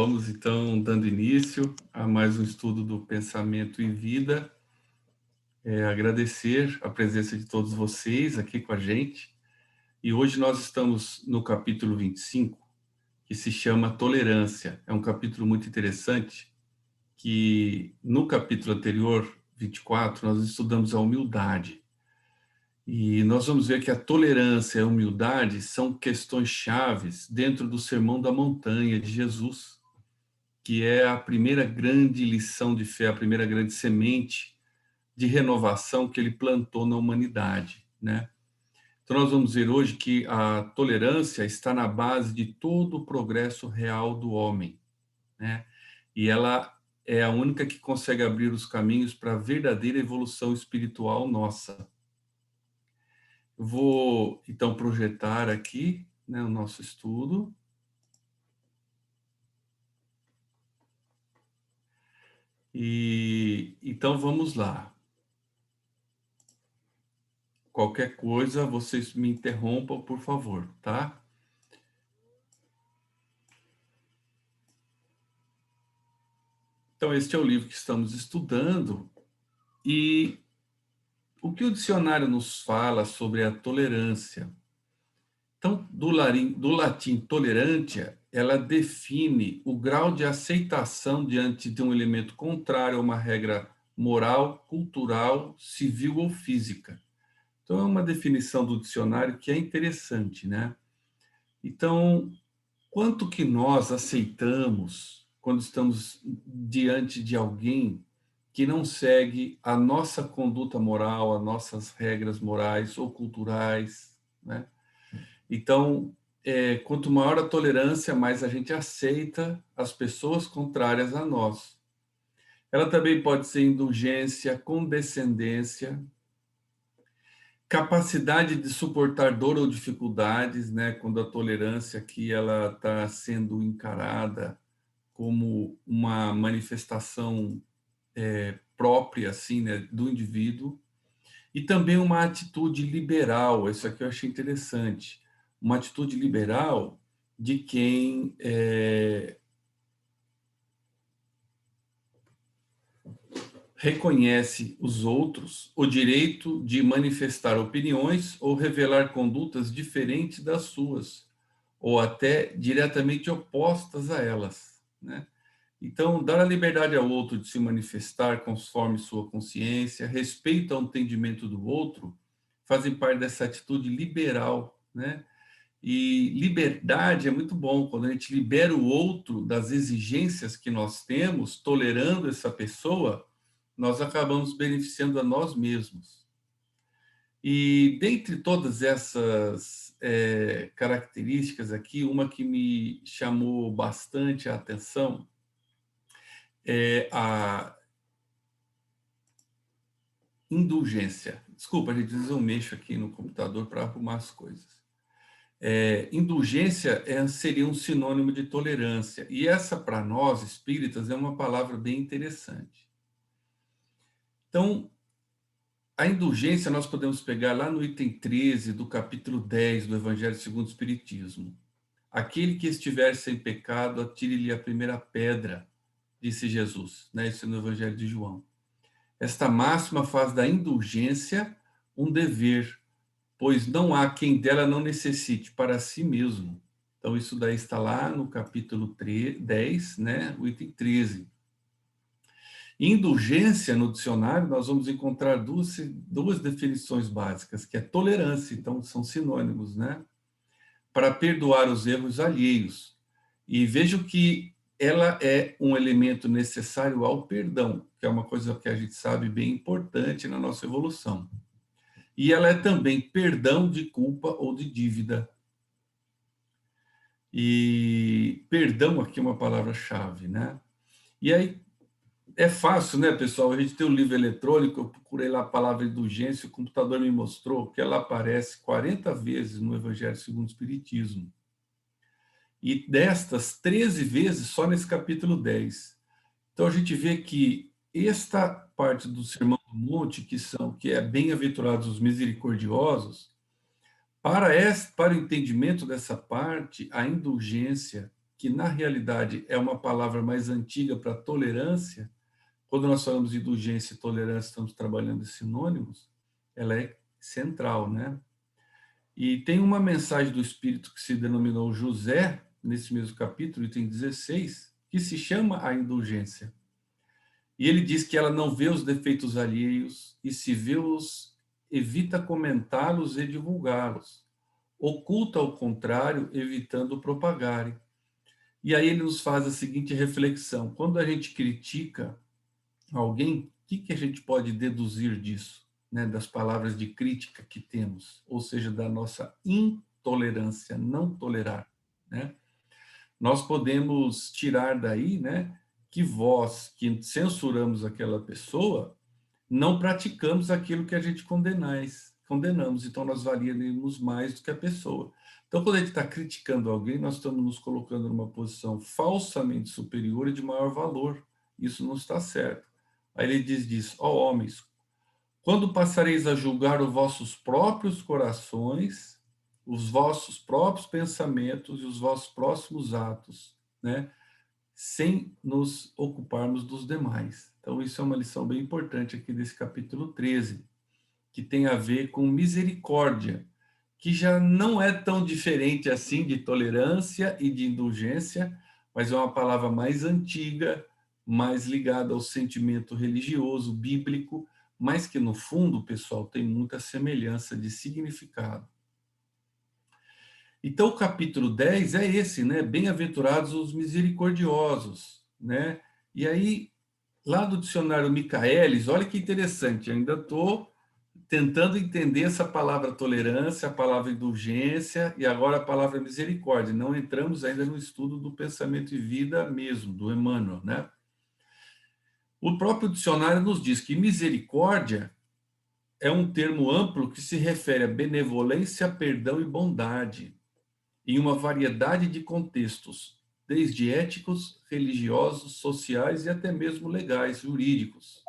Vamos, então, dando início a mais um estudo do Pensamento e Vida. Agradecer a presença de todos vocês aqui com a gente. E hoje nós estamos no capítulo 25, que se chama Tolerância. É um capítulo muito interessante, que no capítulo anterior, 24, nós estudamos a humildade. E nós vamos ver que a tolerância e a humildade são questões chaves dentro do Sermão da Montanha de Jesus, que é a primeira grande lição de fé, a primeira grande semente de renovação que ele plantou na humanidade, né? Então nós vamos ver hoje que a tolerância está na base de todo o progresso real do homem, né? E ela é a única que consegue abrir os caminhos para a verdadeira evolução espiritual nossa. Eu vou, então, projetar aqui, né, o nosso estudo. E então vamos lá. Qualquer coisa, vocês me interrompam, por favor, tá? Então, este é o livro que estamos estudando. E o que o dicionário nos fala sobre a tolerância? Então, do latim tolerantia, ela define o grau de aceitação diante de um elemento contrário a uma regra moral, cultural, civil ou física. Então, é uma definição do dicionário que é interessante, né? Então, quanto que nós aceitamos quando estamos diante de alguém que não segue a nossa conduta moral, as nossas regras morais ou culturais, né? Então, quanto maior a tolerância, mais a gente aceita as pessoas contrárias a nós. Ela também pode ser indulgência, condescendência, capacidade de suportar dor ou dificuldades, né? Quando a tolerância aqui ela está sendo encarada como uma manifestação própria, assim, né, do indivíduo, e também uma atitude liberal. Isso aqui eu achei interessante. Uma atitude liberal de quem reconhece os outros o direito de manifestar opiniões ou revelar condutas diferentes das suas, ou até diretamente opostas a elas, né? Então, dar a liberdade ao outro de se manifestar conforme sua consciência, respeito ao entendimento do outro, fazem parte dessa atitude liberal, né? E liberdade é muito bom, quando a gente libera o outro das exigências que nós temos, tolerando essa pessoa, nós acabamos beneficiando a nós mesmos. E dentre todas essas características aqui, uma que me chamou bastante a atenção é a indulgência. Desculpa, gente, às vezes eu mexo aqui no computador para arrumar as coisas. Indulgência seria um sinônimo de tolerância. E essa, para nós, espíritas, é uma palavra bem interessante. Então, a indulgência nós podemos pegar lá no item 13 do capítulo 10 do Evangelho segundo o Espiritismo. Aquele que estiver sem pecado, atire-lhe a primeira pedra, disse Jesus, né? Isso é no Evangelho de João. Esta máxima faz da indulgência um dever, pois não há quem dela não necessite para si mesmo. Então, isso daí está lá no capítulo 10, né? O item 13. Indulgência, no dicionário, nós vamos encontrar duas definições básicas, que é tolerância, então são sinônimos, né? Para perdoar os erros alheios. E vejo que ela é um elemento necessário ao perdão, que é uma coisa que a gente sabe bem importante na nossa evolução. E ela é também perdão de culpa ou de dívida. E perdão aqui é uma palavra-chave, né? E aí, é fácil, né, pessoal? A gente tem um livro eletrônico, eu procurei lá a palavra indulgência, o computador me mostrou que ela aparece 40 vezes no Evangelho segundo o Espiritismo. E destas, 13 vezes só nesse capítulo 10. Então a gente vê que esta parte do Sermão do Monte, que é bem-aventurados os misericordiosos, para o entendimento dessa parte, a indulgência que na realidade é uma palavra mais antiga para tolerância, quando nós falamos de indulgência e tolerância, estamos trabalhando em sinônimos, ela é central, né? E tem uma mensagem do Espírito que se denominou José, nesse mesmo capítulo, item 16, que se chama a indulgência. E ele diz que ela não vê os defeitos alheios e se vê-os, evita comentá-los e divulgá-los. Oculta ao contrário, evitando propagarem. E aí ele nos faz a seguinte reflexão: quando a gente critica alguém, o que a gente pode deduzir disso, né, das palavras de crítica que temos, ou seja, da nossa intolerância, não tolerar, né? Nós podemos tirar daí, né, que vós, que censuramos aquela pessoa, não praticamos aquilo que a gente condenamos, então nós valemos mais do que a pessoa. Então, quando a gente está criticando alguém, nós estamos nos colocando numa posição falsamente superior e de maior valor. Isso não está certo. Aí ele diz, ó homens, quando passareis a julgar os vossos próprios corações, os vossos próprios pensamentos e os vossos próximos atos, né? Sem nos ocuparmos dos demais. Então, isso é uma lição bem importante aqui desse capítulo 13, que tem a ver com misericórdia, que já não é tão diferente assim de tolerância e de indulgência, mas é uma palavra mais antiga, mais ligada ao sentimento religioso, bíblico, mas que no fundo, pessoal, tem muita semelhança de significado. Então, o capítulo 10 é esse, né? Bem-aventurados os misericordiosos, né? E aí, lá do dicionário Michaelis, olha que interessante, ainda estou tentando entender essa palavra tolerância, a palavra indulgência e agora a palavra misericórdia. Não entramos ainda no estudo do pensamento e vida mesmo, do Emmanuel, né? O próprio dicionário nos diz que misericórdia é um termo amplo que se refere a benevolência, perdão e bondade, em uma variedade de contextos, desde éticos, religiosos, sociais e até mesmo legais, jurídicos.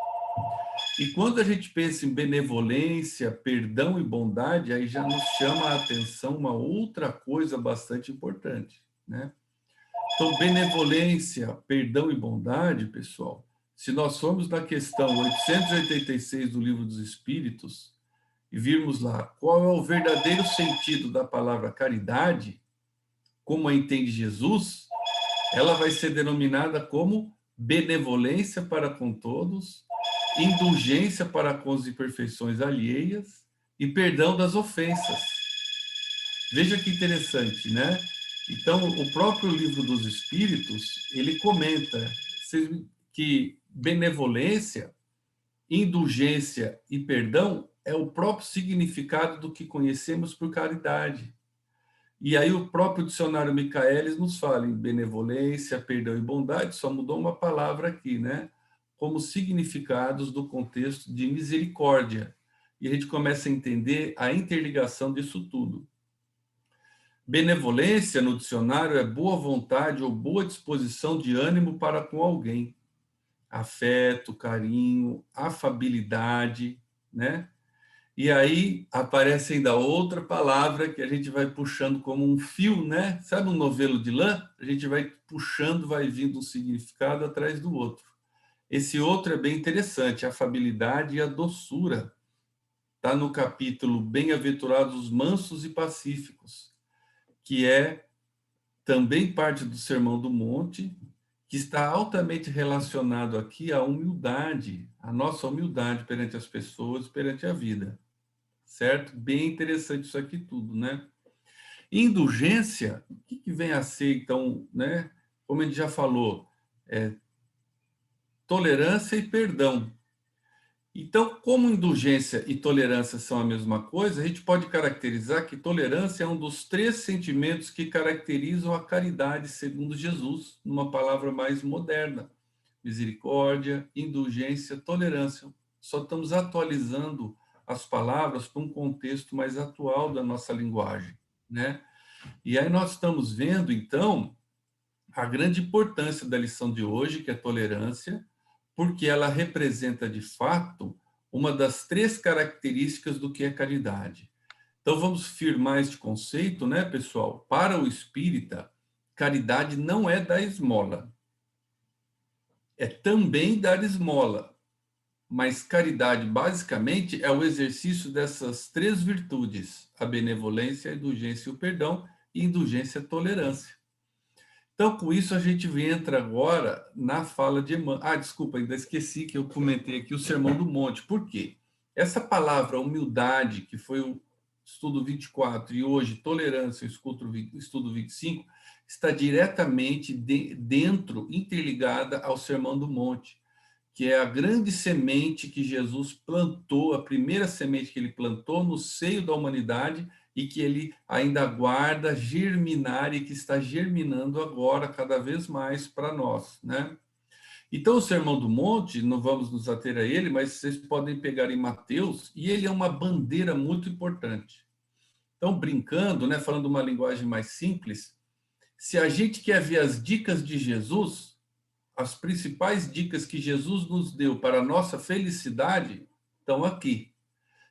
E quando a gente pensa em benevolência, perdão e bondade, aí já nos chama a atenção uma outra coisa bastante importante, né? Então, benevolência, perdão e bondade, pessoal, se nós formos na questão 886 do Livro dos Espíritos e virmos lá qual é o verdadeiro sentido da palavra caridade, como a entende Jesus, ela vai ser denominada como benevolência para com todos, indulgência para com as imperfeições alheias e perdão das ofensas. Veja que interessante, né? Então, o próprio Livro dos Espíritos, ele comenta que benevolência, indulgência e perdão é o próprio significado do que conhecemos por caridade. E aí o próprio dicionário Michaelis nos fala em benevolência, perdão e bondade, só mudou uma palavra aqui, né? Como significados do contexto de misericórdia. E a gente começa a entender a interligação disso tudo. Benevolência, no dicionário, é boa vontade ou boa disposição de ânimo para com alguém. Afeto, carinho, afabilidade, né? E aí aparece ainda outra palavra que a gente vai puxando como um fio, né? Sabe um novelo de lã? A gente vai puxando, vai vindo um significado atrás do outro. Esse outro é bem interessante, a afabilidade e a doçura. Está no capítulo Bem-aventurados os mansos e pacíficos, que é também parte do Sermão do Monte, que está altamente relacionado aqui à humildade, à nossa humildade perante as pessoas, perante a vida. Certo? Bem interessante isso aqui tudo, né? Indulgência, o que vem a ser, então, né? Como a gente já falou, tolerância e perdão. Então, como indulgência e tolerância são a mesma coisa, a gente pode caracterizar que tolerância é um dos 3 sentimentos que caracterizam a caridade, segundo Jesus, numa palavra mais moderna. Misericórdia, indulgência, tolerância. Só estamos atualizando as palavras para um contexto mais atual da nossa linguagem, né? E aí nós estamos vendo, então, a grande importância da lição de hoje, que é a tolerância, porque ela representa, de fato, uma das 3 características do que é caridade. Então, vamos firmar este conceito, né, pessoal? Para o espírita, caridade não é dar esmola. É também dar esmola. Mas caridade, basicamente, é o exercício dessas três virtudes: a benevolência, a indulgência e o perdão, e indulgência e tolerância. Então, com isso, a gente entra agora na fala de Emmanuel. Ah, desculpa, ainda esqueci que eu comentei aqui o Sermão do Monte. Por quê? Essa palavra humildade, que foi o estudo 24 e hoje tolerância, o estudo 25, está diretamente dentro, interligada ao Sermão do Monte, que é a grande semente que Jesus plantou, a primeira semente que ele plantou no seio da humanidade e que ele ainda aguarda germinar e que está germinando agora cada vez mais para nós, né? Então, o Sermão do Monte, não vamos nos ater a ele, mas vocês podem pegar em Mateus, e ele é uma bandeira muito importante. Então, brincando, né, falando uma linguagem mais simples, se a gente quer ver as dicas de Jesus, as principais dicas que Jesus nos deu para a nossa felicidade estão aqui.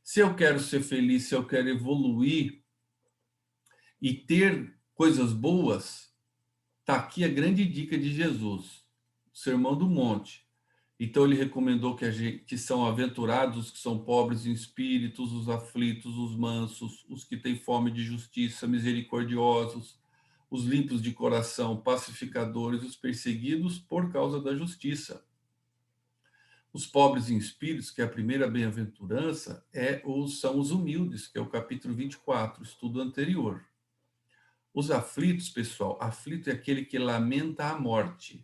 Se eu quero ser feliz, se eu quero evoluir e ter coisas boas, está aqui a grande dica de Jesus, o Sermão do Monte. Então ele recomendou que são aventurados os que são pobres em espíritos, os aflitos, os mansos, os que têm fome de justiça, misericordiosos, os limpos de coração, pacificadores, os perseguidos por causa da justiça. Os pobres em espíritos, que é a primeira bem-aventurança, são os humildes, que é o capítulo 24, estudo anterior. Os aflitos, pessoal, aflito é aquele que lamenta a morte.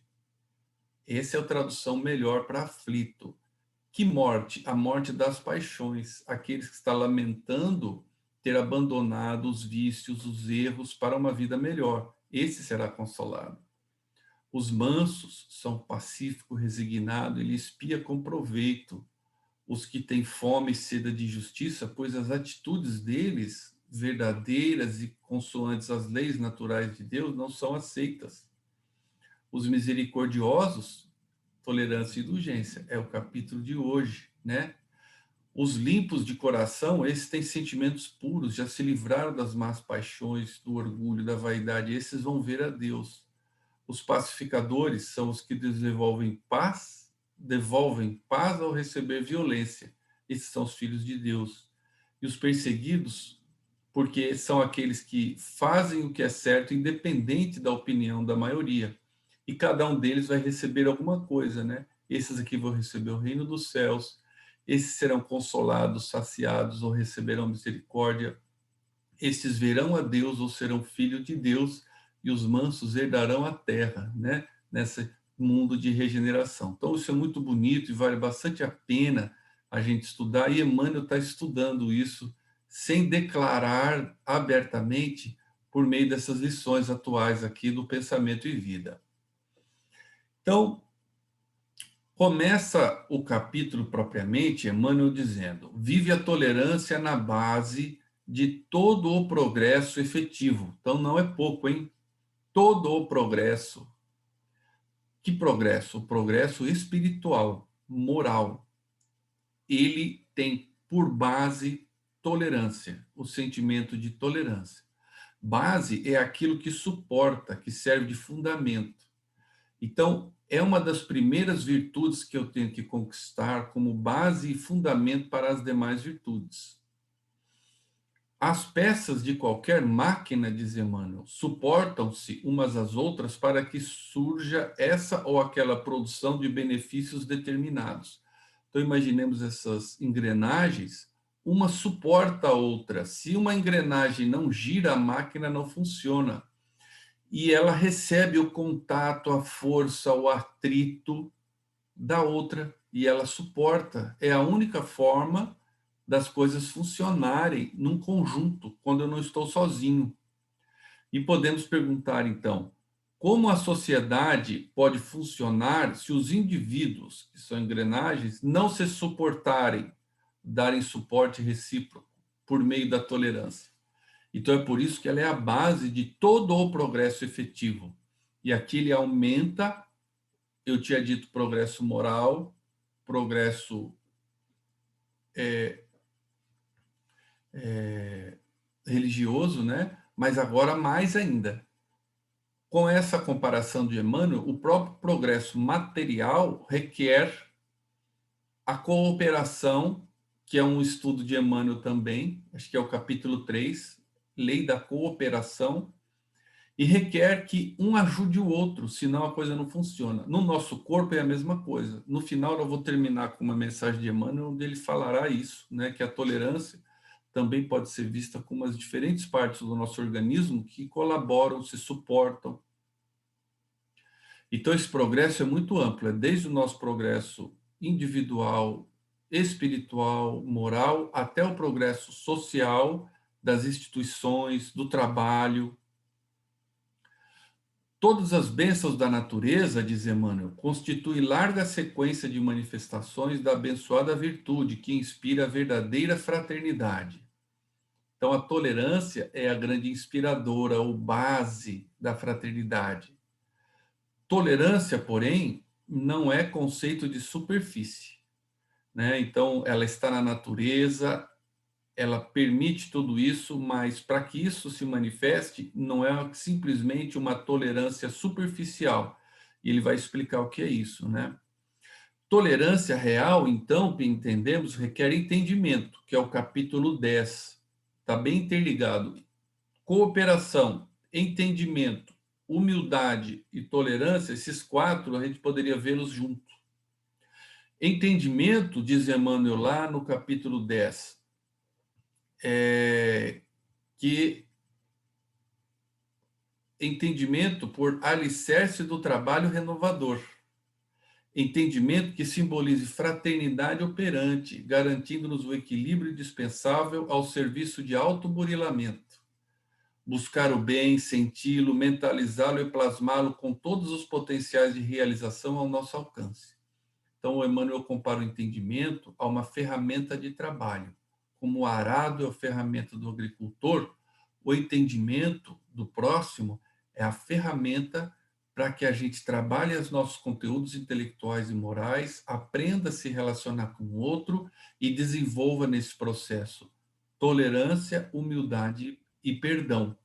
Essa é a tradução melhor para aflito. Que morte? A morte das paixões. Aqueles que estão lamentando ter abandonado os vícios, os erros para uma vida melhor. Esse será consolado. Os mansos são pacífico, resignado, ele espia com proveito. Os que têm fome e sede de justiça, pois as atitudes deles, verdadeiras e consoantes às leis naturais de Deus, não são aceitas. Os misericordiosos, tolerância e indulgência, é o capítulo de hoje, né? Os limpos de coração, esses têm sentimentos puros, já se livraram das más paixões, do orgulho, da vaidade, esses vão ver a Deus. Os pacificadores são os que devolvem paz ao receber violência. Esses são os filhos de Deus. E os perseguidos, porque são aqueles que fazem o que é certo, independente da opinião da maioria. E cada um deles vai receber alguma coisa, né? Esses aqui vão receber o reino dos céus, esses serão consolados, saciados ou receberão misericórdia. Estes verão a Deus ou serão filhos de Deus, e os mansos herdarão a terra, né? Nesse mundo de regeneração. Então, isso é muito bonito e vale bastante a pena a gente estudar. E Emmanuel está estudando isso sem declarar abertamente por meio dessas lições atuais aqui do Pensamento e Vida. Então, começa o capítulo propriamente, Emmanuel dizendo: vive a tolerância na base de todo o progresso efetivo. Então, não é pouco, hein? Todo o progresso. Que progresso? O progresso espiritual, moral. Ele tem por base tolerância, o sentimento de tolerância. Base é aquilo que suporta, que serve de fundamento. Então, é uma das primeiras virtudes que eu tenho que conquistar como base e fundamento para as demais virtudes. As peças de qualquer máquina, diz Emmanuel, suportam-se umas às outras para que surja essa ou aquela produção de benefícios determinados. Então, imaginemos essas engrenagens, uma suporta a outra. Se uma engrenagem não gira, a máquina não funciona. E ela recebe o contato, a força, o atrito da outra, e ela suporta. É a única forma das coisas funcionarem num conjunto, quando eu não estou sozinho. E podemos perguntar, então, como a sociedade pode funcionar se os indivíduos, que são engrenagens, não se suportarem, darem suporte recíproco por meio da tolerância? Então, é por isso que ela é a base de todo o progresso efetivo. E aqui ele aumenta, eu tinha dito progresso moral, progresso religioso, né? Mas agora mais ainda. com essa comparação de Emmanuel, o próprio progresso material requer a cooperação, que é um estudo de Emmanuel também, acho que é o capítulo 3, Lei da Cooperação, e requer que um ajude o outro, senão a coisa não funciona. No nosso corpo é a mesma coisa. No final, eu vou terminar com uma mensagem de Emmanuel, onde ele falará isso, né, que a tolerância também pode ser vista como as diferentes partes do nosso organismo que colaboram, se suportam. Então, esse progresso é muito amplo, é desde o nosso progresso individual, espiritual, moral, até o progresso social, das instituições, do trabalho. Todas as bênçãos da natureza, diz Emmanuel, constituem larga sequência de manifestações da abençoada virtude que inspira a verdadeira fraternidade. Então, a tolerância é a grande inspiradora, ou base da fraternidade. Tolerância, porém, não é conceito de superfície, né? Então, ela está na natureza, ela permite tudo isso, mas para que isso se manifeste, não é simplesmente uma tolerância superficial. E ele vai explicar o que é isso, né? Tolerância real, então, que entendemos, requer entendimento, que é o capítulo 10. Está bem interligado. Cooperação, entendimento, humildade e tolerância, esses quatro, a gente poderia vê-los juntos. Entendimento, diz Emmanuel lá no capítulo 10, que entendimento por alicerce do trabalho renovador. Entendimento que simbolize fraternidade operante, garantindo-nos o equilíbrio indispensável ao serviço de autoburilamento. Buscar o bem, senti-lo, mentalizá-lo e plasmá-lo com todos os potenciais de realização ao nosso alcance. Então, o Emmanuel compara o entendimento a uma ferramenta de trabalho. Como o arado é a ferramenta do agricultor, o entendimento do próximo é a ferramenta para que a gente trabalhe os nossos conteúdos intelectuais e morais, aprenda a se relacionar com o outro e desenvolva nesse processo tolerância, humildade e perdão.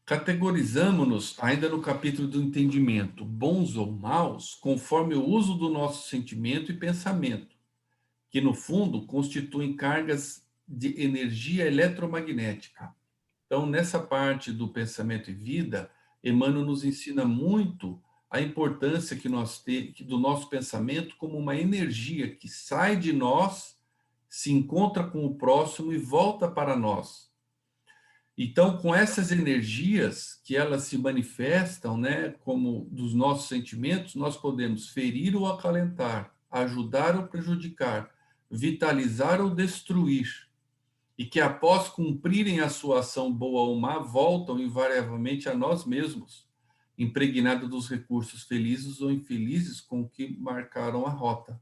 Categorizamos-nos, ainda no capítulo do entendimento, bons ou maus, conforme o uso do nosso sentimento e pensamento, que, no fundo, constituem cargas de energia eletromagnética. Então, nessa parte do pensamento e vida, Emmanuel nos ensina muito a importância que nós temos do nosso pensamento como uma energia que sai de nós, se encontra com o próximo e volta para nós. Então, com essas energias que elas se manifestam, né, como dos nossos sentimentos, nós podemos ferir ou acalentar, ajudar ou prejudicar, vitalizar ou destruir, e que após cumprirem a sua ação boa ou má, voltam invariavelmente a nós mesmos, impregnados dos recursos felizes ou infelizes com que marcaram a rota.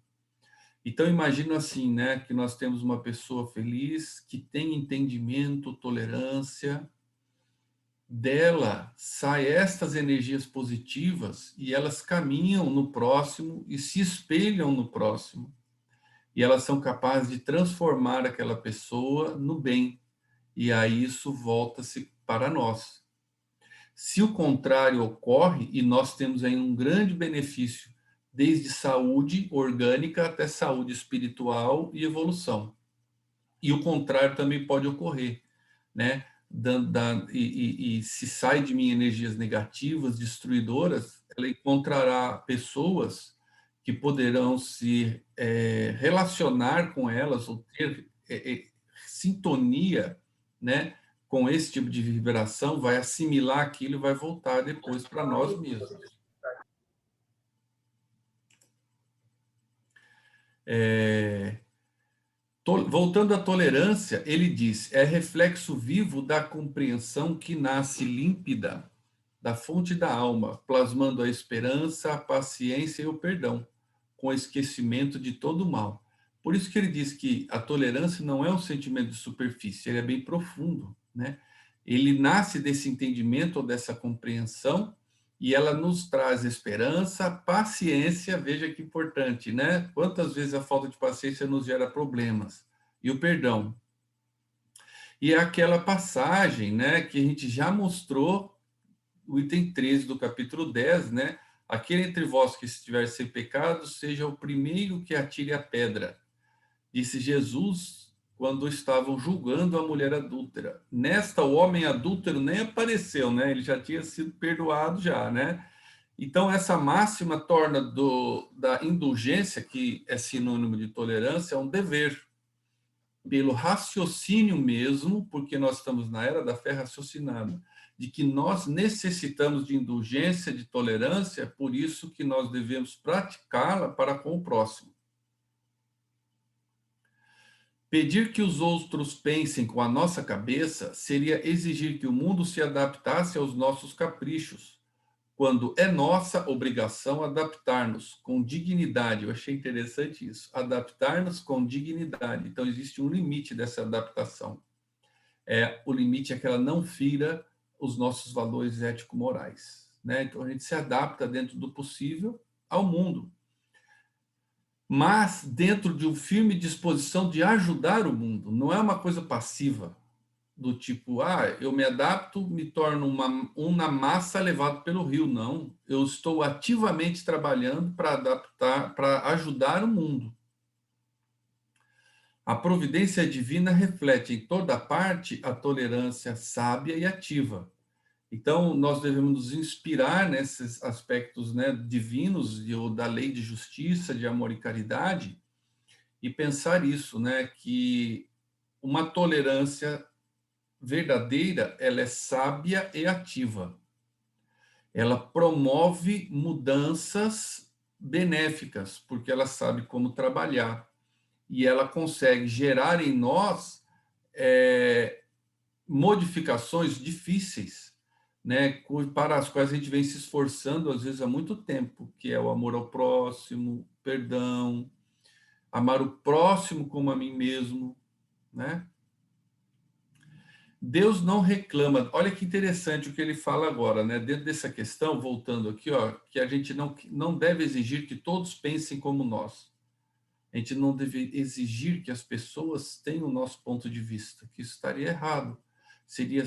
Então, imagino assim, né, que nós temos uma pessoa feliz, que tem entendimento, tolerância, dela saem estas energias positivas e elas caminham no próximo e se espelham no próximo. E elas são capazes de transformar aquela pessoa no bem. E aí isso volta-se para nós. Se o contrário ocorre, e nós temos aí um grande benefício, desde saúde orgânica até saúde espiritual e evolução. E o contrário também pode ocorrer, né? E se sai de mim energias negativas, destruidoras, ela encontrará pessoas que poderão se relacionar com elas ou ter sintonia, né, com esse tipo de vibração, vai assimilar aquilo e vai voltar depois para nós mesmos. Voltando à tolerância, ele diz, é reflexo vivo da compreensão que nasce límpida da fonte da alma, plasmando a esperança, a paciência e o perdão, com esquecimento de todo o mal. Por isso que ele diz que a tolerância não é um sentimento de superfície, ele é bem profundo, né? Ele nasce desse entendimento ou dessa compreensão e ela nos traz esperança, paciência, veja que importante, né? Quantas vezes a falta de paciência nos gera problemas? E o perdão. E é aquela passagem, né, que a gente já mostrou, o item 13 do capítulo 10, né? Aquele entre vós que estiver sem pecado, seja o primeiro que atire a pedra, disse Jesus quando estavam julgando a mulher adúltera. Nesta, o homem adúltero nem apareceu, né? Ele já tinha sido perdoado já, né? Então, essa máxima torna da indulgência, que é sinônimo de tolerância, um dever, pelo raciocínio mesmo, porque nós estamos na era da fé raciocinada, de que nós necessitamos de indulgência, de tolerância, por isso que nós devemos praticá-la para com o próximo. Pedir que os outros pensem com a nossa cabeça seria exigir que o mundo se adaptasse aos nossos caprichos, quando é nossa obrigação adaptar-nos com dignidade. Eu achei interessante isso, adaptar-nos com dignidade. Então, existe um limite dessa adaptação. O limite é que ela não fira os nossos valores ético-morais, né? Então, a gente se adapta dentro do possível ao mundo, mas dentro de uma firme disposição de ajudar o mundo. Não é uma coisa passiva, do tipo, eu me adapto, me torno uma massa levado pelo rio. Não, eu estou ativamente trabalhando para adaptar, para ajudar o mundo. A providência divina reflete em toda parte a tolerância sábia e ativa. Então, nós devemos nos inspirar nesses aspectos, né, divinos ou da lei de justiça, de amor e caridade, e pensar isso, né, que uma tolerância verdadeira, ela é sábia e ativa. Ela promove mudanças benéficas, porque ela sabe como trabalhar. E ela consegue gerar em nós modificações difíceis, né, para as quais a gente vem se esforçando, às vezes, há muito tempo, que é o amor ao próximo, perdão, amar o próximo como a mim mesmo, né? Deus não reclama. Olha que interessante o que ele fala agora, né? Dentro dessa questão, voltando aqui, ó, que a gente não deve exigir que todos pensem como nós. A gente não deve exigir que as pessoas tenham o nosso ponto de vista, que isso estaria errado. Seria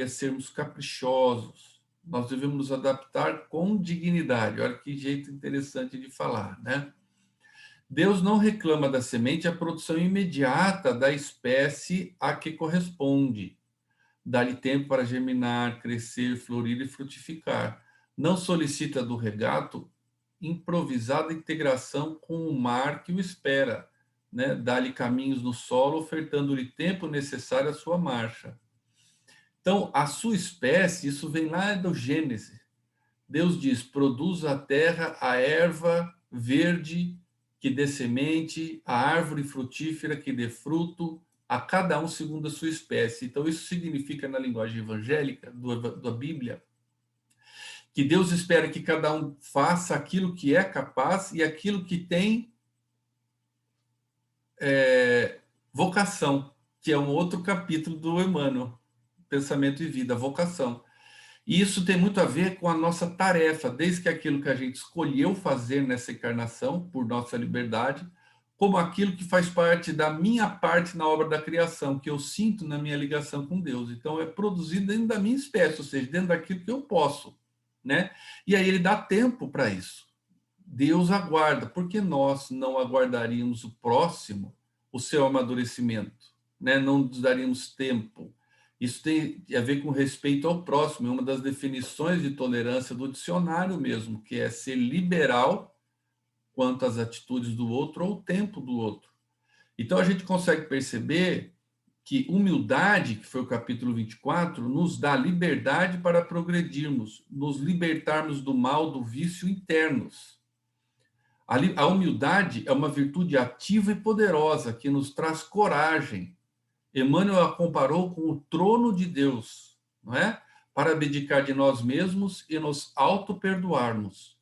sermos caprichosos. Nós devemos nos adaptar com dignidade. Olha que jeito interessante de falar, né? Deus não reclama da semente a produção imediata da espécie a que corresponde. Dá-lhe tempo para germinar, crescer, florir e frutificar. Não solicita do regato improvisada integração com o mar que o espera, né? Dá-lhe caminhos no solo, ofertando-lhe tempo necessário à sua marcha. Então, a sua espécie, isso vem lá do Gênesis. Deus diz: produz a terra a erva verde que dê semente, a árvore frutífera que dê fruto, a cada um segundo a sua espécie. Então, isso significa, na linguagem evangélica da Bíblia, que Deus espera que cada um faça aquilo que é capaz e aquilo que tem vocação, que é um outro capítulo do Emmanuel, Pensamento e Vida, vocação. E isso tem muito a ver com a nossa tarefa, desde que aquilo que a gente escolheu fazer nessa encarnação, por nossa liberdade, como aquilo que faz parte da minha parte na obra da criação, que eu sinto na minha ligação com Deus. Então, é produzido dentro da minha espécie, ou seja, dentro daquilo que eu posso, né? E aí ele dá tempo para isso. Deus aguarda, porque nós não aguardaríamos o próximo, o seu amadurecimento, né? Não nos daríamos tempo. Isso tem a ver com respeito ao próximo, é uma das definições de tolerância do dicionário mesmo, que é ser liberal quanto às atitudes do outro ou o tempo do outro. Então a gente consegue perceber que humildade, que foi o capítulo 24, nos dá liberdade para progredirmos, nos libertarmos do mal, do vício internos. A humildade é uma virtude ativa e poderosa que nos traz coragem. Emmanuel a comparou com o trono de Deus, não é? Para abdicar de nós mesmos e nos auto-perdoarmos.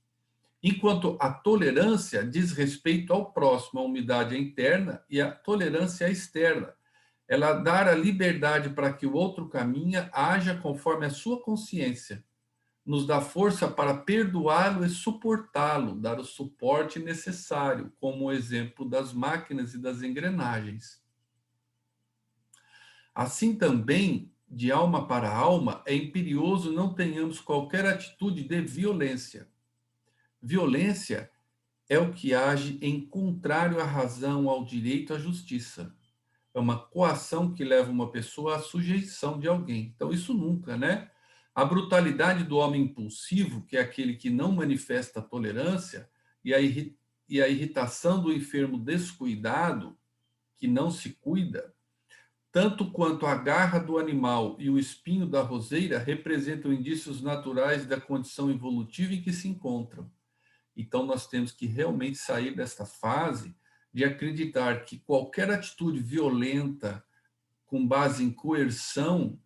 Enquanto a tolerância diz respeito ao próximo, a humildade é interna e a tolerância é externa. Ela dá a liberdade para que o outro caminhe, haja conforme a sua consciência. Nos dá força para perdoá-lo e suportá-lo, dar o suporte necessário, como o exemplo das máquinas e das engrenagens. Assim também, de alma para alma, é imperioso não tenhamos qualquer atitude de violência. Violência é o que age em contrário à razão, ao direito, à justiça. É uma coação que leva uma pessoa à sujeição de alguém. Então, isso nunca, né? A brutalidade do homem impulsivo, que é aquele que não manifesta tolerância, e a irritação do enfermo descuidado, que não se cuida, tanto quanto a garra do animal e o espinho da roseira representam indícios naturais da condição evolutiva em que se encontram. Então, nós temos que realmente sair desta fase de acreditar que qualquer atitude violenta, com base em coerção,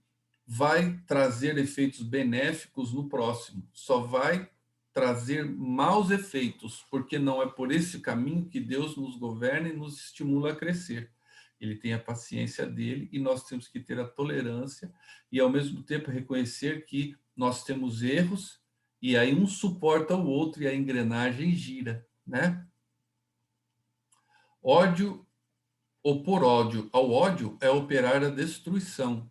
vai trazer efeitos benéficos no próximo. Só vai trazer maus efeitos, porque não é por esse caminho que Deus nos governa e nos estimula a crescer. Ele tem a paciência dele e nós temos que ter a tolerância e, ao mesmo tempo, reconhecer que nós temos erros e aí um suporta o outro e a engrenagem gira, né? Ódio, opor ódio ao ódio é operar a destruição.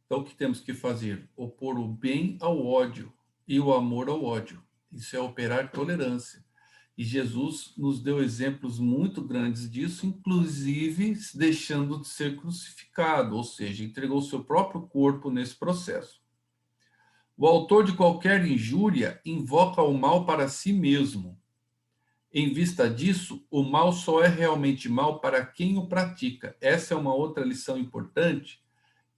Então, o que temos que fazer? Opor o bem ao ódio e o amor ao ódio. Isso é operar tolerância. E Jesus nos deu exemplos muito grandes disso, inclusive deixando de ser crucificado, ou seja, entregou seu próprio corpo nesse processo. O autor de qualquer injúria invoca o mal para si mesmo. Em vista disso, o mal só é realmente mal para quem o pratica. Essa é uma outra lição importante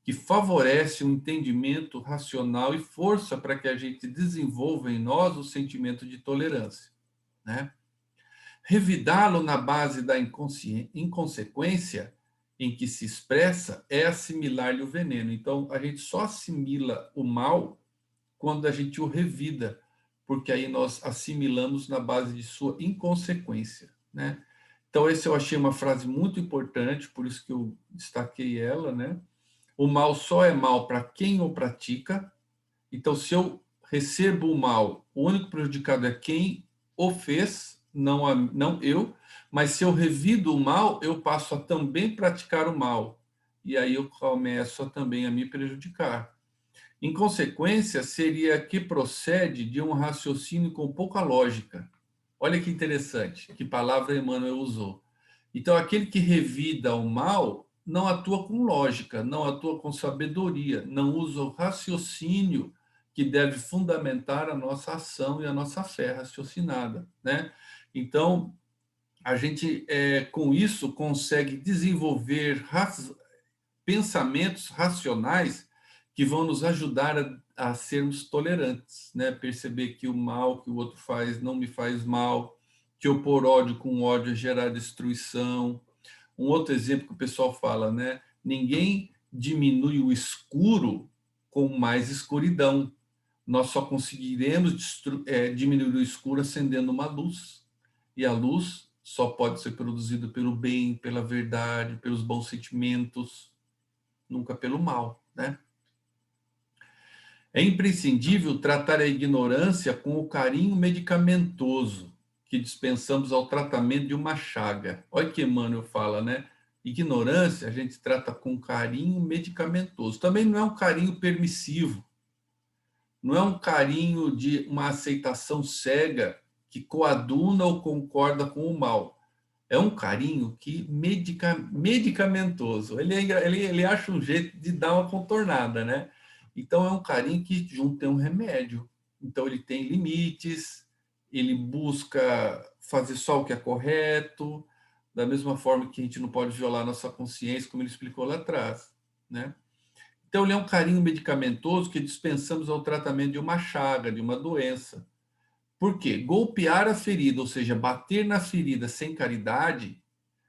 que favorece o entendimento racional e força para que a gente desenvolva em nós o sentimento de tolerância, né? Revidá-lo na base da inconsequência em que se expressa é assimilar-lhe o veneno. Então, a gente só assimila o mal quando a gente o revida, porque aí nós assimilamos na base de sua inconsequência, né? Então, esse eu achei uma frase muito importante, por isso que eu destaquei ela, né? O mal só é mal para quem o pratica. Então, se eu recebo o mal, o único prejudicado é quem o fez, não eu. Mas se eu revido o mal, eu passo a também praticar o mal. E aí eu começo também a me prejudicar. Em consequência, seria que procede de um raciocínio com pouca lógica. Olha que interessante, que palavra Emmanuel usou. Então, aquele que revida o mal não atua com lógica, não atua com sabedoria, não usa o raciocínio que deve fundamentar a nossa ação e a nossa fé raciocinada, né? Então, a gente, com isso, consegue desenvolver pensamentos racionais que vão nos ajudar a sermos tolerantes, né? Perceber que o mal que o outro faz não me faz mal, que opor ódio com ódio é gerar destruição. Um outro exemplo que o pessoal fala, né? Ninguém diminui o escuro com mais escuridão. Nós só conseguiremos diminuir o escuro acendendo uma luz. E a luz só pode ser produzida pelo bem, pela verdade, pelos bons sentimentos, nunca pelo mal, né? É imprescindível tratar a ignorância com o carinho medicamentoso que dispensamos ao tratamento de uma chaga. Olha que Emmanuel fala, né? Ignorância a gente trata com carinho medicamentoso. Também não é um carinho permissivo, não é um carinho de uma aceitação cega que coaduna ou concorda com o mal. É um carinho que medicamentoso. Ele acha um jeito de dar uma contornada, né? Então, é um carinho que junto tem um remédio. Então, ele tem limites, ele busca fazer só o que é correto, da mesma forma que a gente não pode violar nossa consciência, como ele explicou lá atrás, né? Então, ele é um carinho medicamentoso que dispensamos ao tratamento de uma chaga, de uma doença. Por quê? Golpear a ferida, ou seja, bater na ferida sem caridade,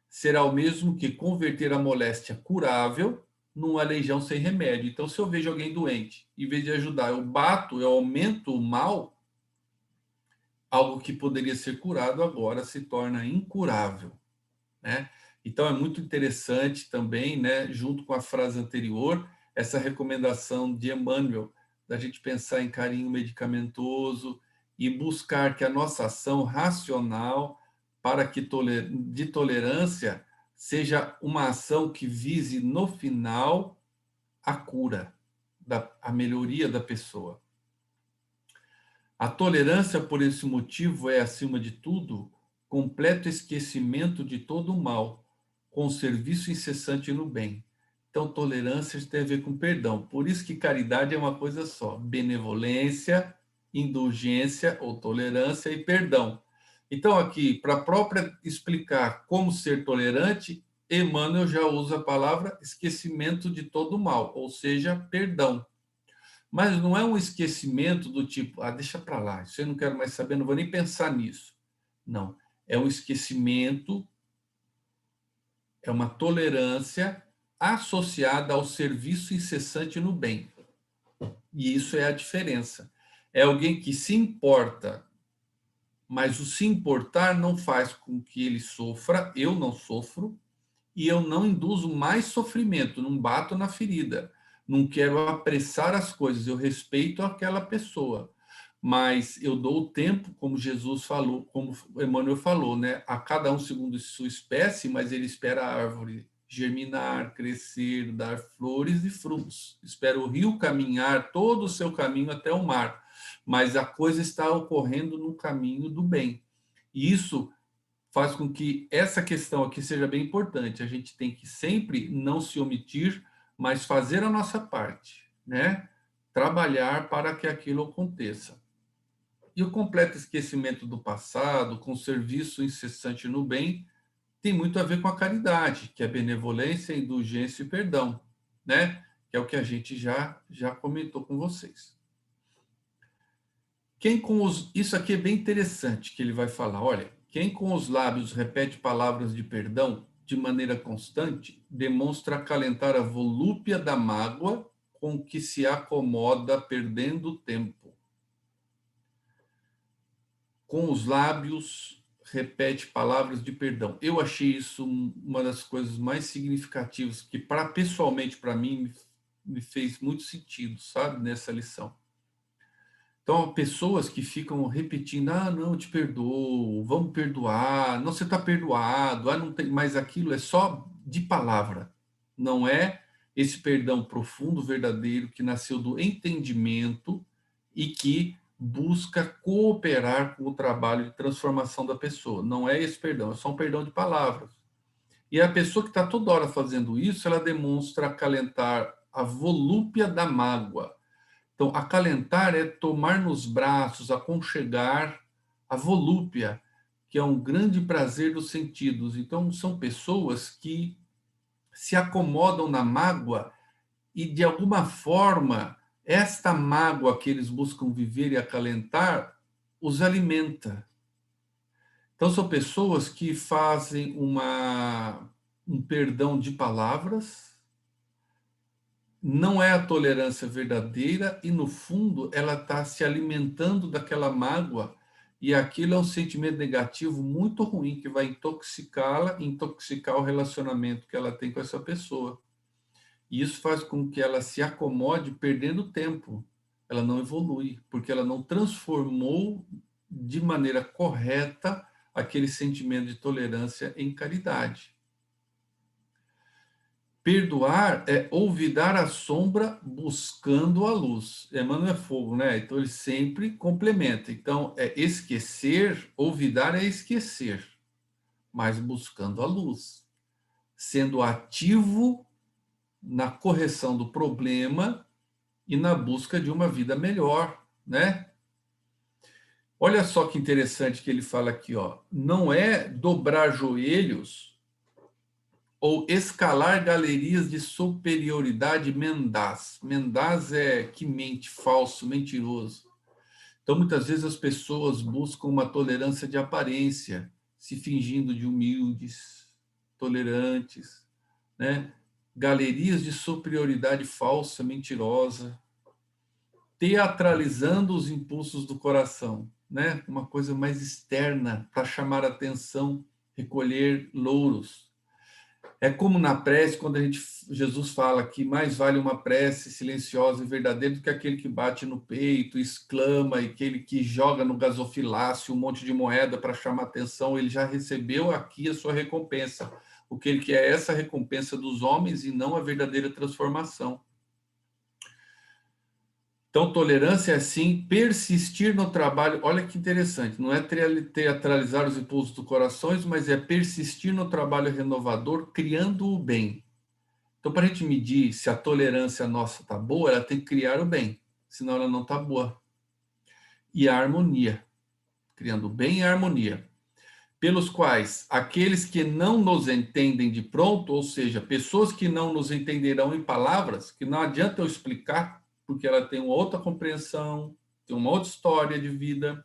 será o mesmo que converter a moléstia curável numa legião sem remédio. Então, se eu vejo alguém doente, em vez de ajudar, eu bato, eu aumento o mal, algo que poderia ser curado agora se torna incurável, né? Então, é muito interessante também, né, junto com a frase anterior, essa recomendação de Emmanuel, da gente pensar em carinho medicamentoso e buscar que a nossa ação racional para que de tolerância seja uma ação que vise no final a cura, a melhoria da pessoa. A tolerância, por esse motivo, é, acima de tudo, completo esquecimento de todo o mal, com serviço incessante no bem. Então, tolerância tem a ver com perdão. Por isso que caridade é uma coisa só: benevolência, indulgência ou tolerância e perdão. Então, aqui, para própria explicar como ser tolerante, Emmanuel já usa a palavra esquecimento de todo o mal, ou seja, perdão. Mas não é um esquecimento do tipo, deixa para lá, isso eu não quero mais saber, não vou nem pensar nisso. Não, é um esquecimento, é uma tolerância associada ao serviço incessante no bem. E isso é a diferença. É alguém que se importa, mas o se importar não faz com que ele sofra, eu não sofro, e eu não induzo mais sofrimento, não bato na ferida, não quero apressar as coisas, eu respeito aquela pessoa, mas eu dou o tempo, como Jesus falou, como Emmanuel falou, né? A cada um segundo sua espécie, mas ele espera a árvore germinar, crescer, dar flores e frutos. Espera o rio caminhar todo o seu caminho até o mar, mas a coisa está ocorrendo no caminho do bem. E isso faz com que essa questão aqui seja bem importante. A gente tem que sempre não se omitir, mas fazer a nossa parte, né? Trabalhar para que aquilo aconteça. E o completo esquecimento do passado, com serviço incessante no bem, tem muito a ver com a caridade, que é benevolência, indulgência e perdão, né? Que é o que a gente já comentou com vocês. Isso aqui é bem interessante que ele vai falar. Olha, quem com os lábios repete palavras de perdão de maneira constante demonstra acalentar a volúpia da mágoa com que se acomoda perdendo tempo. Com os lábios repete palavras de perdão. Eu achei isso uma das coisas mais significativas que, pessoalmente, para mim, me fez muito sentido, sabe, nessa lição. Então, pessoas que ficam repetindo, não, eu te perdoo, vamos perdoar, não, você está perdoado, não tem, mas aquilo é só de palavra, não é esse perdão profundo, verdadeiro, que nasceu do entendimento e que busca cooperar com o trabalho de transformação da pessoa. Não é esse perdão, é só um perdão de palavras. E a pessoa que está toda hora fazendo isso, ela demonstra acalentar a volúpia da mágoa. Então, acalentar é tomar nos braços, aconchegar a volúpia, que é um grande prazer dos sentidos. Então, são pessoas que se acomodam na mágoa e, de alguma forma, esta mágoa que eles buscam viver e acalentar os alimenta. Então, são pessoas que fazem um perdão de palavras, não é a tolerância verdadeira e, no fundo, ela está se alimentando daquela mágoa e aquilo é um sentimento negativo muito ruim que vai intoxicá-la, intoxicar o relacionamento que ela tem com essa pessoa. E isso faz com que ela se acomode perdendo tempo. Ela não evolui, porque ela não transformou de maneira correta aquele sentimento de tolerância em caridade. Perdoar é olvidar a sombra buscando a luz. Emmanuel é fogo, né? Então ele sempre complementa. Então, esquecer, olvidar é esquecer, mas buscando a luz, sendo ativo na correção do problema e na busca de uma vida melhor, né? Olha só que interessante que ele fala aqui, ó. Não é dobrar joelhos ou escalar galerias de superioridade mendaz. Mendaz é que mente, falso, mentiroso. Então, muitas vezes as pessoas buscam uma tolerância de aparência, se fingindo de humildes, tolerantes, né? Galerias de superioridade falsa, mentirosa, teatralizando os impulsos do coração, né? Uma coisa mais externa para chamar atenção, recolher louros. É como na prece, quando Jesus fala que mais vale uma prece silenciosa e verdadeira do que aquele que bate no peito, exclama, e aquele que joga no gasofilácio um monte de moeda para chamar atenção, ele já recebeu aqui a sua recompensa. O que ele quer é essa recompensa dos homens e não a verdadeira transformação. Então, tolerância é, sim, persistir no trabalho. Olha que interessante, não é teatralizar os impulsos do coração, mas é persistir no trabalho renovador, criando o bem. Então, para a gente medir se a tolerância nossa está boa, ela tem que criar o bem, senão ela não está boa. E a harmonia, criando o bem e a harmonia, pelos quais aqueles que não nos entendem de pronto, ou seja, pessoas que não nos entenderão em palavras, que não adianta eu explicar, porque ela tem uma outra compreensão, tem uma outra história de vida,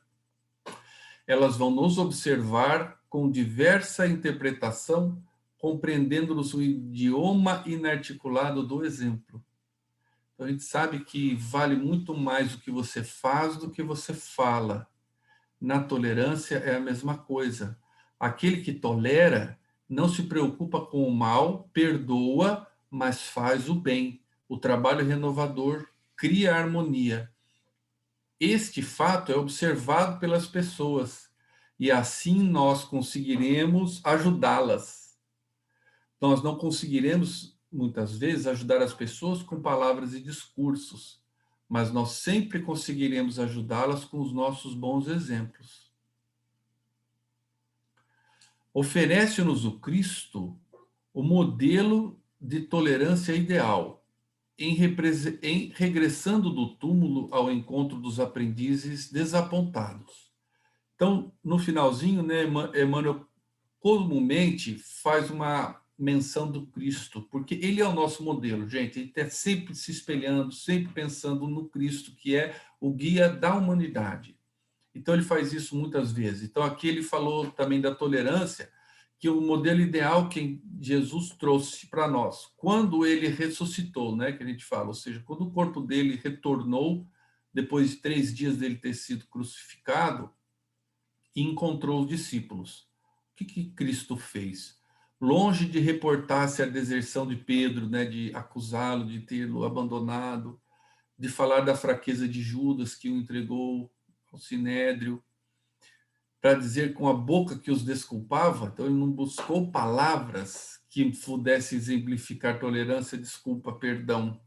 elas vão nos observar com diversa interpretação, compreendendo o idioma inarticulado do exemplo. Então, a gente sabe que vale muito mais o que você faz do que você fala. Na tolerância é a mesma coisa. Aquele que tolera não se preocupa com o mal, perdoa, mas faz o bem. O trabalho renovador cria harmonia. Este fato é observado pelas pessoas e assim nós conseguiremos ajudá-las. Nós não conseguiremos, muitas vezes, ajudar as pessoas com palavras e discursos, mas nós sempre conseguiremos ajudá-las com os nossos bons exemplos. Oferece-nos o Cristo o modelo de tolerância ideal, em regressando do túmulo ao encontro dos aprendizes desapontados. Então, no finalzinho, né, Emmanuel comumente faz uma menção do Cristo, porque ele é o nosso modelo, gente. Ele está sempre se espelhando, sempre pensando no Cristo, que é o guia da humanidade. Então, ele faz isso muitas vezes. Então, aqui ele falou também da tolerância, que o modelo ideal que Jesus trouxe para nós, quando ele ressuscitou, né, que a gente fala, ou seja, quando o corpo dele retornou, depois de 3 dias dele ter sido crucificado, e encontrou os discípulos. O que Cristo fez? Longe de reportar-se a deserção de Pedro, né, de acusá-lo de tê-lo abandonado, de falar da fraqueza de Judas, que o entregou ao Sinédrio, para dizer com a boca que os desculpava, então ele não buscou palavras que pudessem exemplificar tolerância, desculpa, perdão.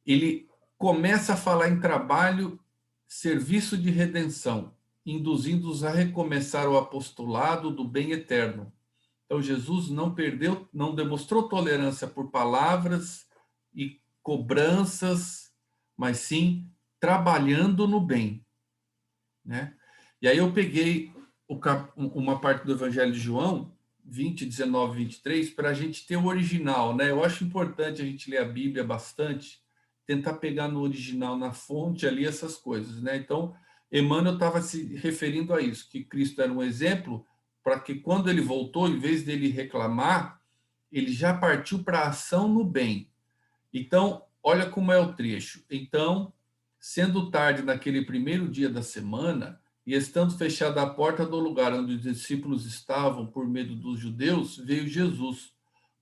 Ele começa a falar em trabalho, serviço de redenção, induzindo-os a recomeçar o apostolado do bem eterno. Então Jesus não perdeu, não demonstrou tolerância por palavras e cobranças, mas sim trabalhando no bem, né? E aí eu peguei uma parte do Evangelho de João, 20, 19, 23, para a gente ter o original, né? Eu acho importante a gente ler a Bíblia bastante, tentar pegar no original, na fonte ali, essas coisas, né? Então, Emmanuel estava se referindo a isso, que Cristo era um exemplo para que quando ele voltou, em vez dele reclamar, ele já partiu para a ação no bem. Então, olha como é o trecho. Então, sendo tarde naquele primeiro dia da semana, e estando fechada a porta do lugar onde os discípulos estavam por medo dos judeus, veio Jesus,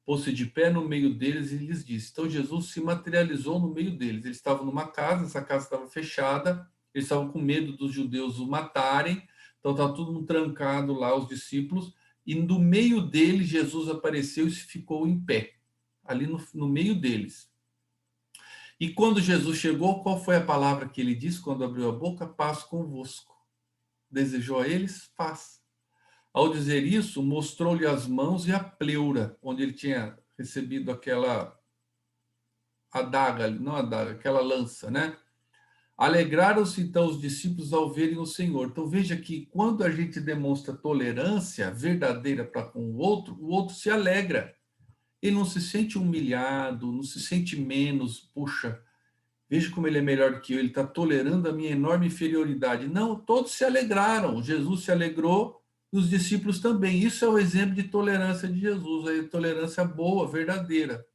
pôs-se de pé no meio deles e lhes disse. Então, Jesus se materializou no meio deles. Eles estavam numa casa, essa casa estava fechada, eles estavam com medo dos judeus o matarem, então estava todo mundo trancado lá, os discípulos, e no meio deles Jesus apareceu e ficou em pé, ali no meio deles. E quando Jesus chegou, qual foi a palavra que ele disse quando abriu a boca? Paz convosco. Desejou a eles paz. Ao dizer isso, mostrou-lhe as mãos e a pleura, onde ele tinha recebido aquela adaga, não adaga, aquela lança, né? Alegraram-se então os discípulos ao verem o Senhor. Então veja que quando a gente demonstra tolerância verdadeira para com o outro se alegra. Ele não se sente humilhado, não se sente menos, puxa, veja como ele é melhor que eu, ele está tolerando a minha enorme inferioridade. Não, todos se alegraram. Jesus se alegrou e os discípulos também. Isso é o exemplo de tolerância de Jesus, a tolerância boa, verdadeira.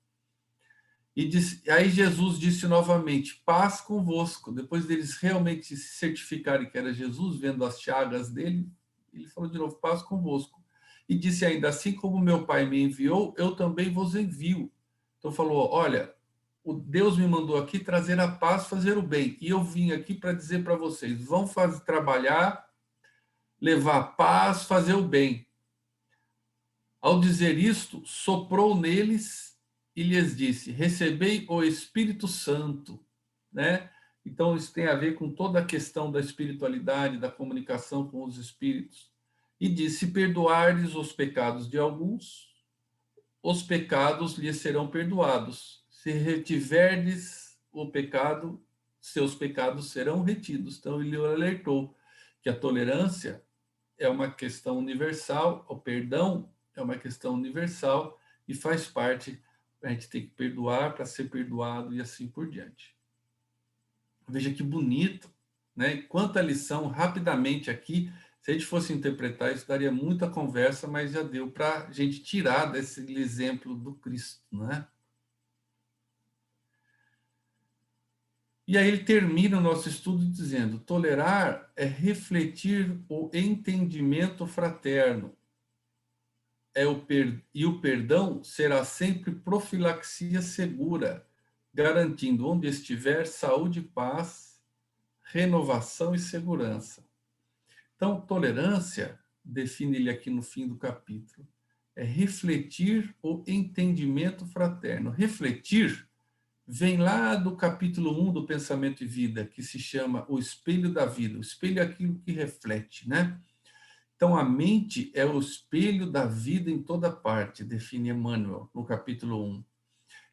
Aí Jesus disse novamente, paz convosco. Depois deles realmente se certificarem que era Jesus, vendo as chagas dele, ele falou de novo, paz convosco. E disse ainda, assim como meu Pai me enviou, eu também vos envio. Então falou, olha, o Deus me mandou aqui trazer a paz, fazer o bem. E eu vim aqui para dizer para vocês, vão trabalhar, levar paz, fazer o bem. Ao dizer isto, soprou neles e lhes disse, recebei o Espírito Santo, né? Então, isso tem a ver com toda a questão da espiritualidade, da comunicação com os espíritos. E diz: se perdoares os pecados de alguns, os pecados lhes serão perdoados. Se retiverdes o pecado, seus pecados serão retidos. Então, ele alertou que a tolerância é uma questão universal, o perdão é uma questão universal e faz parte, a gente tem que perdoar para ser perdoado e assim por diante. Veja que bonito, né? Quanta lição, rapidamente aqui, se a gente fosse interpretar, isso daria muita conversa, mas já deu para a gente tirar desse exemplo do Cristo, né? E aí ele termina o nosso estudo dizendo: tolerar é refletir o entendimento fraterno. E o perdão será sempre profilaxia segura, garantindo onde estiver saúde e paz, renovação e segurança. Então, tolerância, define ele aqui no fim do capítulo, é refletir o entendimento fraterno. Refletir vem lá do capítulo 1 do Pensamento e Vida, que se chama o espelho da vida. O espelho é aquilo que reflete, né? Então, a mente é o espelho da vida em toda parte, define Emmanuel, no capítulo 1.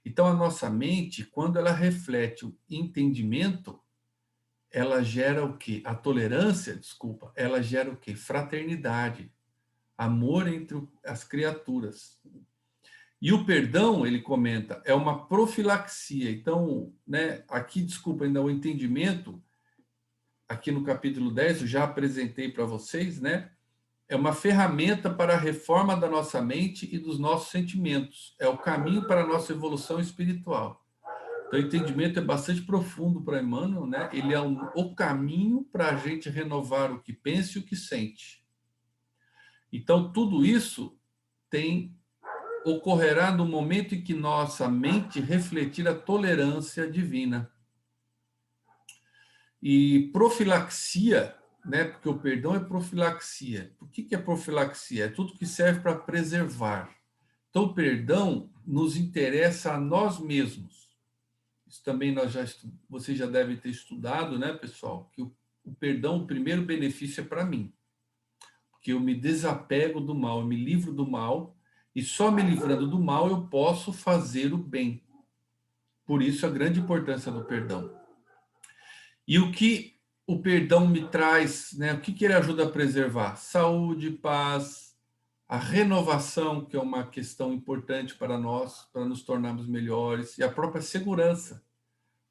Então, a nossa mente, quando ela reflete o entendimento, ela gera o quê? A tolerância, desculpa, ela gera o quê? Fraternidade, amor entre as criaturas. E o perdão, ele comenta, é uma profilaxia. Então, né, aqui, desculpa, ainda o entendimento, aqui no capítulo 10, eu já apresentei para vocês, né? É uma ferramenta para a reforma da nossa mente e dos nossos sentimentos. É o caminho para a nossa evolução espiritual. Então, o entendimento é bastante profundo para Emmanuel, né? Ele é o caminho para a gente renovar o que pensa e o que sente. Então, tudo isso ocorrerá no momento em que nossa mente refletir a tolerância divina. E profilaxia, né? Porque o perdão é profilaxia. O que é profilaxia? É tudo que serve para preservar. Então, o perdão nos interessa a nós mesmos. Isso também vocês já devem ter estudado, né, pessoal? Que o perdão, o primeiro benefício é para mim. Porque eu me desapego do mal, eu me livro do mal, e só me livrando do mal eu posso fazer o bem. Por isso a grande importância do perdão. E o que o perdão me traz, né? O que ele ajuda a preservar? Saúde, paz, a renovação, que é uma questão importante para nós, para nos tornarmos melhores, e a própria segurança,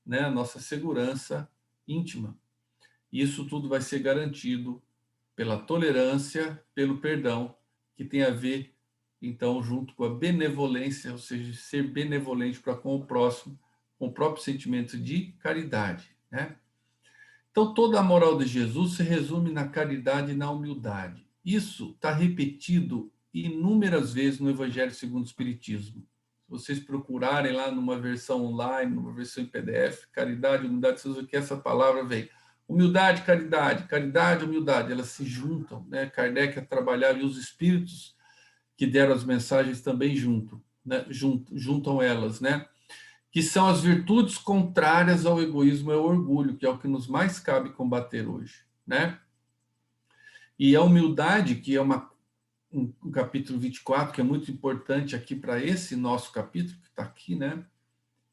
né? A nossa segurança íntima. Isso tudo vai ser garantido pela tolerância, pelo perdão, que tem a ver, então, junto com a benevolência, ou seja, ser benevolente para com o próximo, com o próprio sentimento de caridade, né? Então, toda a moral de Jesus se resume na caridade e na humildade. Isso está repetido inúmeras vezes no Evangelho segundo o Espiritismo. Se vocês procurarem lá numa versão online, numa versão em PDF, caridade, humildade, vocês vão ver que essa palavra vem. Humildade, caridade, humildade, elas se juntam, né? Kardec trabalhava e os espíritos que deram as mensagens também juntam elas, né? Que são as virtudes contrárias ao egoísmo e ao orgulho, que é o que nos mais cabe combater hoje, né? E a humildade, que é um capítulo 24, que é muito importante aqui para esse nosso capítulo, que está aqui, né?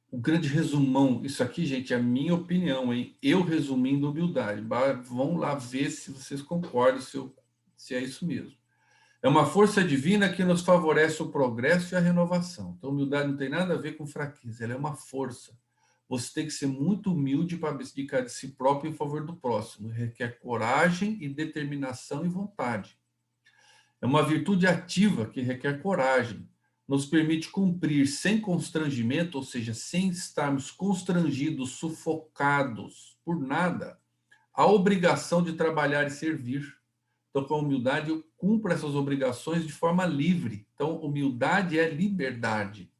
O grande resumão, isso aqui, gente, é a minha opinião, hein? Eu resumindo humildade. Vão lá ver se vocês concordam, se é isso mesmo. É uma força divina que nos favorece o progresso e a renovação. Então, humildade não tem nada a ver com fraqueza, ela é uma força. Você tem que ser muito humilde para abdicar de si próprio em favor do próximo. Requer coragem e determinação e vontade. É uma virtude ativa que requer coragem. Nos permite cumprir sem constrangimento, ou seja, sem estarmos constrangidos, sufocados por nada, a obrigação de trabalhar e servir. Então, com a humildade, eu cumpro essas obrigações de forma livre. Então, humildade é liberdade,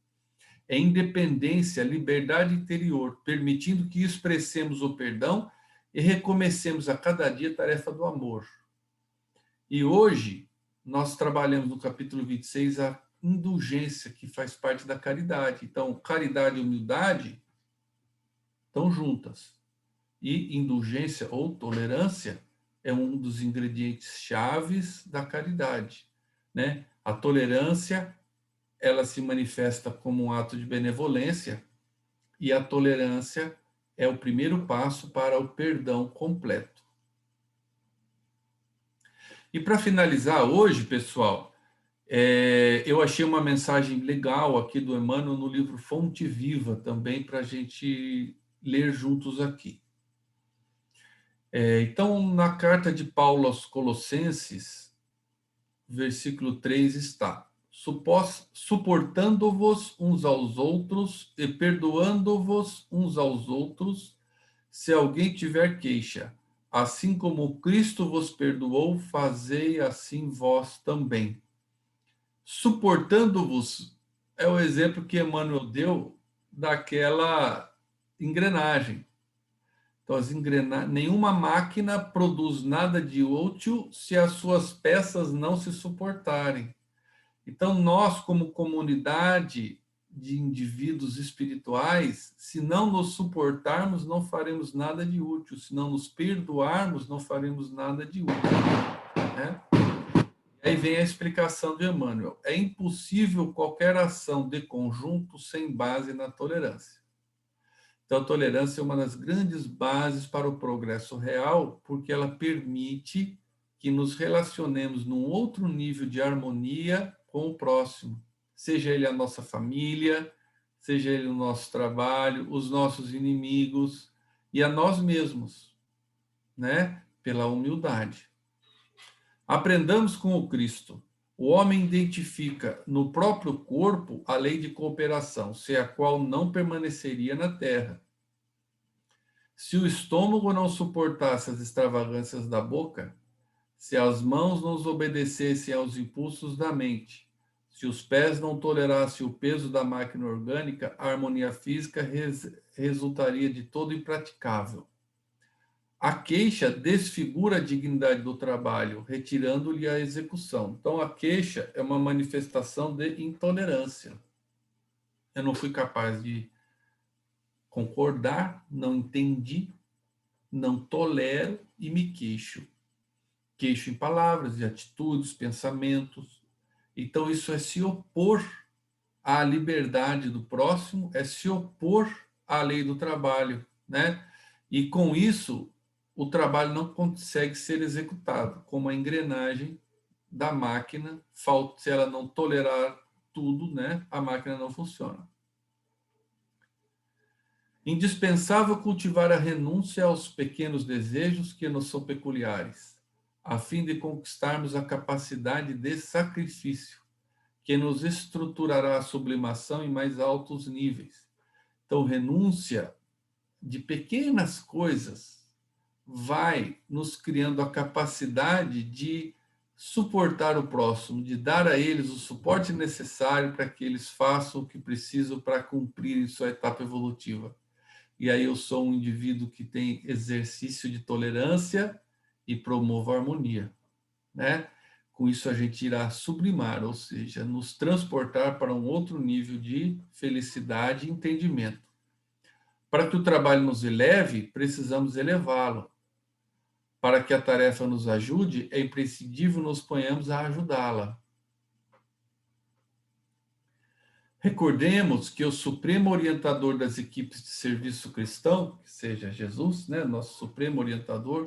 é independência, liberdade interior, permitindo que expressemos o perdão e recomecemos a cada dia a tarefa do amor. E hoje, nós trabalhamos no capítulo 26 a indulgência, que faz parte da caridade. Então, caridade e humildade estão juntas. E indulgência ou tolerância é um dos ingredientes chaves da caridade, né? A tolerância, ela se manifesta como um ato de benevolência, e a tolerância é o primeiro passo para o perdão completo. E para finalizar hoje, pessoal, eu achei uma mensagem legal aqui do Emmanuel no livro Fonte Viva, também para a gente ler juntos aqui. Então, na carta de Paulo aos Colossenses, versículo 3 está: suportando-vos uns aos outros e perdoando-vos uns aos outros, se alguém tiver queixa, assim como Cristo vos perdoou, fazei assim vós também. Suportando-vos é o exemplo que Emmanuel deu daquela engrenagem. Então, nenhuma máquina produz nada de útil se as suas peças não se suportarem. Então, nós, como comunidade de indivíduos espirituais, se não nos suportarmos, não faremos nada de útil. Se não nos perdoarmos, não faremos nada de útil. Né? Aí vem a explicação de Emmanuel. É impossível qualquer ação de conjunto sem base na tolerância. Então, a tolerância é uma das grandes bases para o progresso real, porque ela permite que nos relacionemos num outro nível de harmonia com o próximo, seja ele a nossa família, seja ele o nosso trabalho, os nossos inimigos e a nós mesmos, né? Pela humildade. Aprendamos com o Cristo. O homem identifica no próprio corpo a lei de cooperação, sem a qual não permaneceria na terra. Se o estômago não suportasse as extravagâncias da boca, se as mãos não obedecessem aos impulsos da mente, se os pés não tolerassem o peso da máquina orgânica, a harmonia física resultaria de todo impraticável. A queixa desfigura a dignidade do trabalho, retirando-lhe a execução. Então, a queixa é uma manifestação de intolerância. Eu não fui capaz de concordar, não entendi, não tolero e me queixo. Queixo em palavras, de atitudes, pensamentos. Então, isso é se opor à liberdade do próximo, é se opor à lei do trabalho, né? E com isso, o trabalho não consegue ser executado, como a engrenagem da máquina, se ela não tolerar tudo, né? A máquina não funciona. Indispensável cultivar a renúncia aos pequenos desejos que nos são peculiares, a fim de conquistarmos a capacidade de sacrifício, que nos estruturará a sublimação em mais altos níveis. Então, renúncia de pequenas coisas vai nos criando a capacidade de suportar o próximo, de dar a eles o suporte necessário para que eles façam o que precisam para cumprir sua etapa evolutiva. E aí eu sou um indivíduo que tem exercício de tolerância e promovo a harmonia, né? Com isso a gente irá sublimar, ou seja, nos transportar para um outro nível de felicidade e entendimento. Para que o trabalho nos eleve, precisamos elevá-lo. Para que a tarefa nos ajude, é imprescindível nos ponhamos a ajudá-la. Recordemos que o supremo orientador das equipes de serviço cristão, que seja Jesus, né, nosso supremo orientador,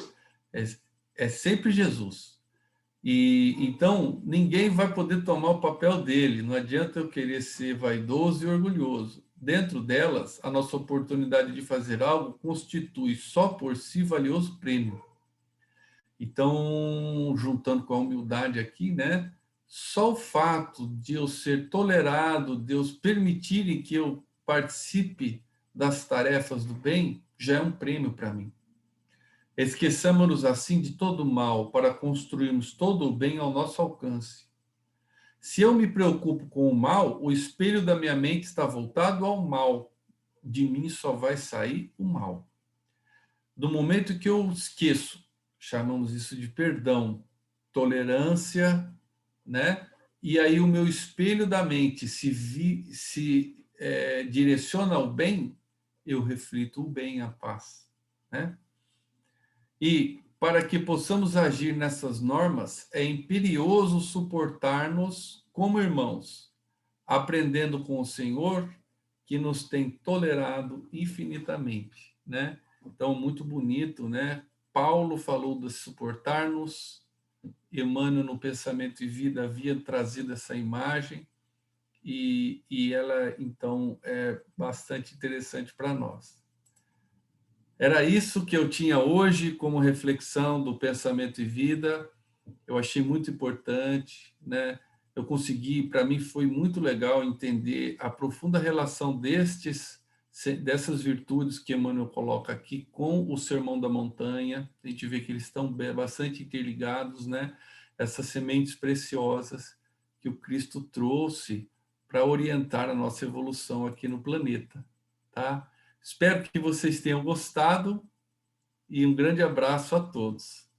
é sempre Jesus. E então ninguém vai poder tomar o papel dele. Não adianta eu querer ser vaidoso e orgulhoso. Dentro delas, a nossa oportunidade de fazer algo constitui só por si valioso prêmio. Então, juntando com a humildade aqui, né? Só o fato de eu ser tolerado, Deus permitirem que eu participe das tarefas do bem, já é um prêmio para mim. Esqueçamos-nos assim de todo o mal para construirmos todo o bem ao nosso alcance. Se eu me preocupo com o mal, o espelho da minha mente está voltado ao mal. De mim só vai sair o mal. Do momento que eu esqueço, chamamos isso de perdão, tolerância, né? E aí o meu espelho da mente se direciona ao bem, eu reflito o bem, a paz, né? E para que possamos agir nessas normas, é imperioso suportar-nos como irmãos, aprendendo com o Senhor, que nos tem tolerado infinitamente, né? Então, muito bonito, né? Paulo falou de suportar-nos, Emmanuel, no Pensamento e Vida, havia trazido essa imagem, e ela, então, é bastante interessante para nós. Era isso que eu tinha hoje como reflexão do Pensamento e Vida. Eu achei muito importante, né? Eu consegui, para mim foi muito legal entender a profunda relação dessas virtudes que Emmanuel coloca aqui com o Sermão da Montanha. A gente vê que eles estão bastante interligados, né? Essas sementes preciosas que o Cristo trouxe para orientar a nossa evolução aqui no planeta, tá? Espero que vocês tenham gostado e um grande abraço a todos.